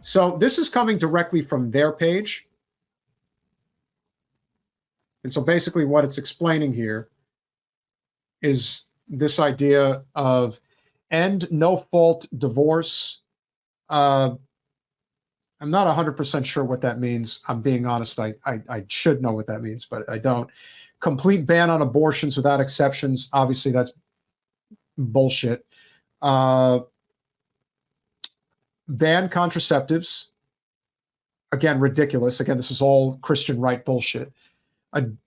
So this is coming directly from their page. And so basically what it's explaining here is this idea of end no-fault divorce. I'm not 100% sure what that means. I'm being honest. I should know what that means, but I don't. Complete ban on abortions without exceptions. Obviously, that's bullshit. Ban contraceptives. Again, ridiculous. Again, this is all Christian right bullshit.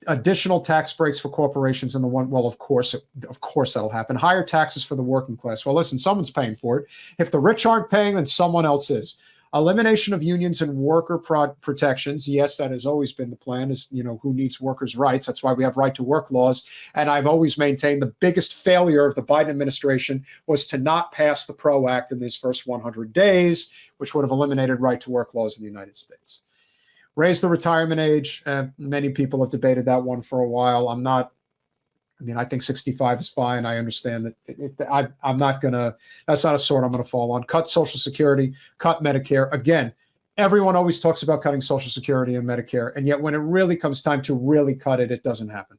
Additional tax breaks for corporations in the one. Well, of course that'll happen. Higher taxes for the working class. Well, listen, someone's paying for it. If the rich aren't paying, then someone else is. Elimination of unions and worker protections. Yes, that has always been the plan. Is who needs workers' rights? That's why we have right to work laws. And I've always maintained the biggest failure of the Biden administration was to not pass the PRO Act in these first 100 days, which would have eliminated right to work laws in the United States. Raise the retirement age. Many people have debated that one for a while. I think 65 is fine. I understand that I'm not going to, that's not a sword I'm going to fall on. Cut Social Security, cut Medicare. Again, everyone always talks about cutting Social Security and Medicare, and yet when it really comes time to really cut it, it doesn't happen.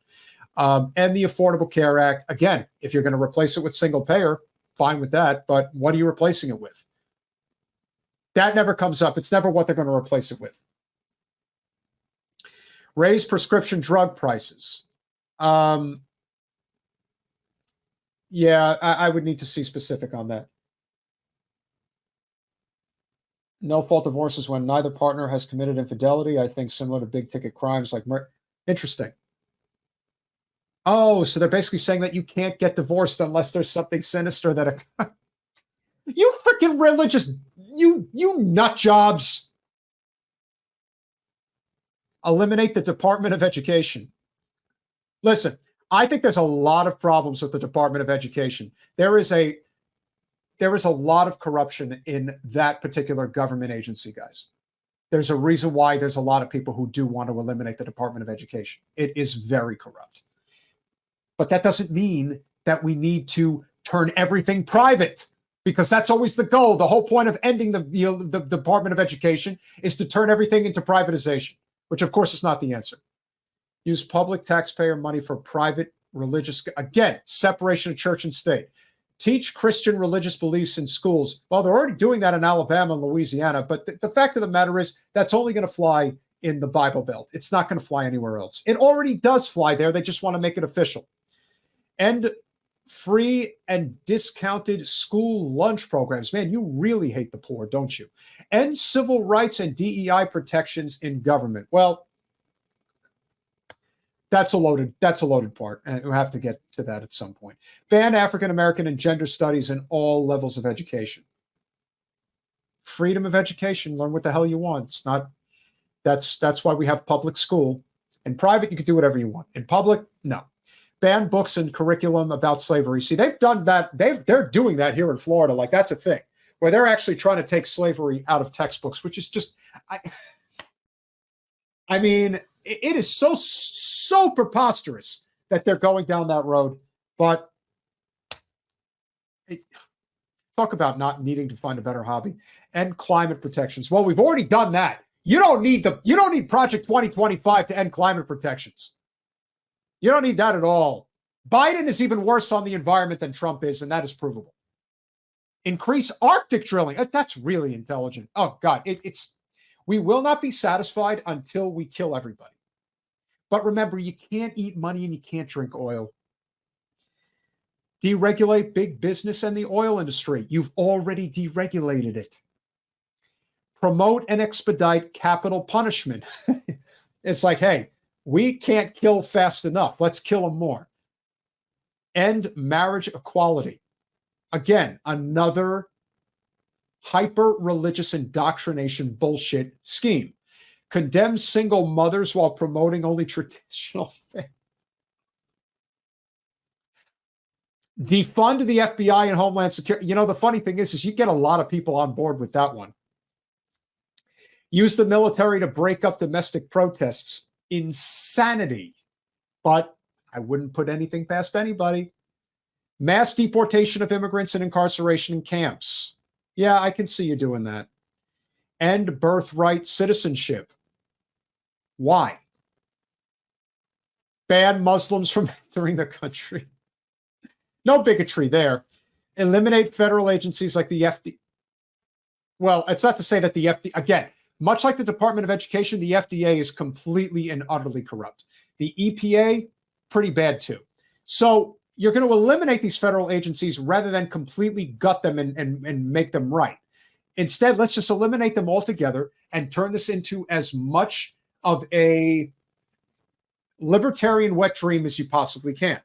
And the Affordable Care Act, again, if you're going to replace it with single payer, fine with that, but what are you replacing it with? That never comes up. It's never what they're going to replace it with. Raise prescription drug prices. Yeah, I would need to see specific on that. No-fault divorces when neither partner has committed infidelity. I think similar to big-ticket crimes like murder. Interesting. Oh, so they're basically saying that you can't get divorced unless there's something sinister that you freaking religious, you nut jobs. Eliminate the Department of Education. Listen, I think there's a lot of problems with the Department of Education. There is a lot of corruption in that particular government agency, guys. There's a reason why there's a lot of people who do want to eliminate the Department of Education. It is very corrupt. But that doesn't mean that we need to turn everything private, because that's always the goal. The whole point of ending the Department of Education is to turn everything into privatization, which of course is not the answer. Use public taxpayer money for private religious, again, separation of church and state. Teach Christian religious beliefs in schools. Well, they're already doing that in Alabama and Louisiana, but the fact of the matter is that's only going to fly in the Bible Belt. It's not going to fly anywhere else. It already does fly there. They just want to make it official. And free and discounted school lunch programs. Man, you really hate the poor, don't you? And civil rights and DEI protections in government. Well, that's a loaded part, and we'll have to get to that at some point. Ban African American and gender studies in all levels of education. Freedom of education. Learn what the hell you want. It's not. That's why we have public school. In private, you can do whatever you want. In public, no. Ban books and curriculum about slavery. See, they've done that. They're doing that here in Florida. Like, that's a thing where they're actually trying to take slavery out of textbooks, which is just, I mean, it is so preposterous that they're going down that road. But talk about not needing to find a better hobby. And climate protections. Well, we've already done that. You don't need Project 2025 to end climate protections. You don't need that at all. Biden is even worse on the environment than Trump is, and that is provable. Increase Arctic drilling. That's really intelligent. Oh, God. We will not be satisfied until we kill everybody. But remember, you can't eat money and you can't drink oil. Deregulate big business and the oil industry. You've already deregulated it. Promote and expedite capital punishment. It's like, hey, we can't kill fast enough. Let's kill them more. End marriage equality. Again, another hyper-religious indoctrination bullshit scheme. Condemn single mothers while promoting only traditional faith. Defund the FBI and Homeland Security. You know, the funny thing is you get a lot of people on board with that one. Use the military to break up domestic protests. Insanity. But I wouldn't put anything past anybody. Mass deportation of immigrants and incarceration in camps. Yeah, I can see you doing that. end birthright citizenship. Why? Ban Muslims from entering the country. No bigotry there. Eliminate federal agencies like the FDA. Well, it's not to say that the FDA, again, much like the Department of Education, the FDA is completely and utterly corrupt. The EPA, pretty bad too. So you're going to eliminate these federal agencies rather than completely gut them and make them right. Instead, let's just eliminate them altogether and turn this into as much of a libertarian wet dream as you possibly can,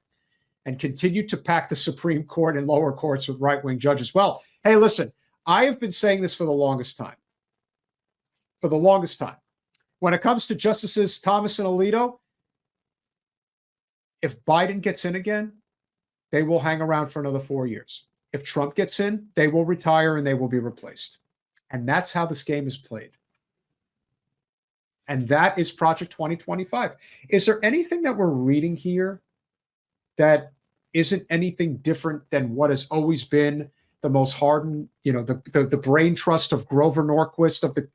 and continue to pack the Supreme Court and lower courts with right-wing judges. Well, hey, listen, I have been saying this for the longest time. For the longest time. When it comes to Justices Thomas and Alito, if Biden gets in again, they will hang around for another 4 years. If Trump gets in, they will retire and they will be replaced. And that's how this game is played. And that is Project 2025. Is there anything that we're reading here that isn't anything different than what has always been the most hardened, the brain trust of Grover Norquist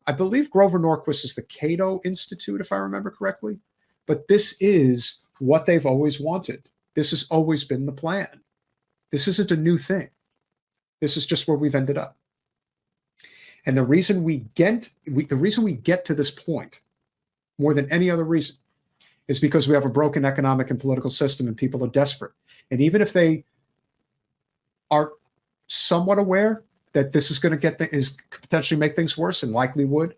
I believe Grover Norquist is the Cato Institute, if I remember correctly. But this is what they've always wanted. This has always been the plan. This isn't a new thing. This is just where we've ended up. And the reason we get to this point, more than any other reason, is because we have a broken economic and political system and people are desperate. And even if they are somewhat aware that this is going to potentially make things worse, and likely would,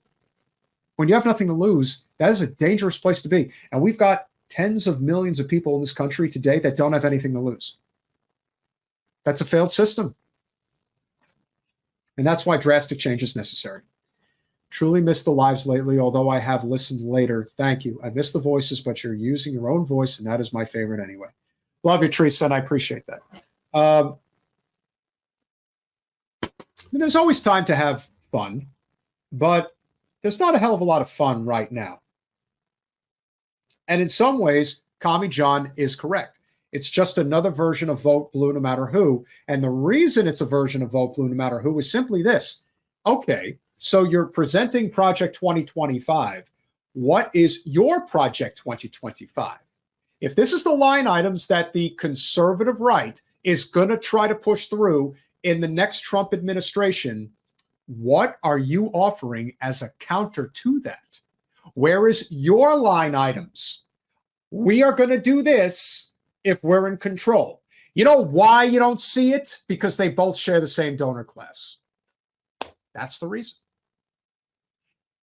when you have nothing to lose, that is a dangerous place to be. And we've got tens of millions of people in this country today that don't have anything to lose. That's a failed system. And that's why drastic change is necessary. Truly missed the lives lately, although I have listened later. Thank you. I missed the voices, but you're using your own voice, and that is my favorite anyway. Love you, Teresa, and I appreciate that. There's always time to have fun, but there's not a hell of a lot of fun right now. And in some ways, Commie John is correct. It's just another version of Vote Blue no matter who. And the reason it's a version of Vote Blue no matter who is simply this. Okay, so you're presenting Project 2025. What is your Project 2025? If this is the line items that the conservative right is going to try to push through in the next Trump administration, what are you offering as a counter to that? Where is your line items? We are going to do this if we're in control. You know why you don't see it? Because they both share the same donor class. That's the reason.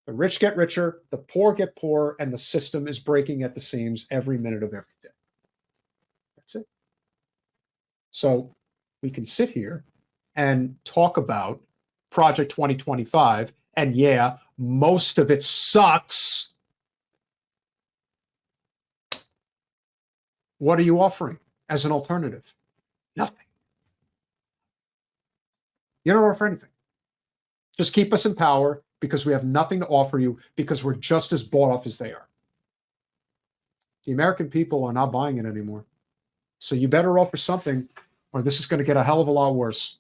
The rich get richer, the poor get poorer, and the system is breaking at the seams every minute of every day. That's it. So we can sit here and talk about Project 2025, and yeah, most of it sucks. What are you offering as an alternative? Nothing. You don't offer anything. Just keep us in power because we have nothing to offer you because we're just as bought off as they are. The American people are not buying it anymore. So you better offer something or this is going to get a hell of a lot worse.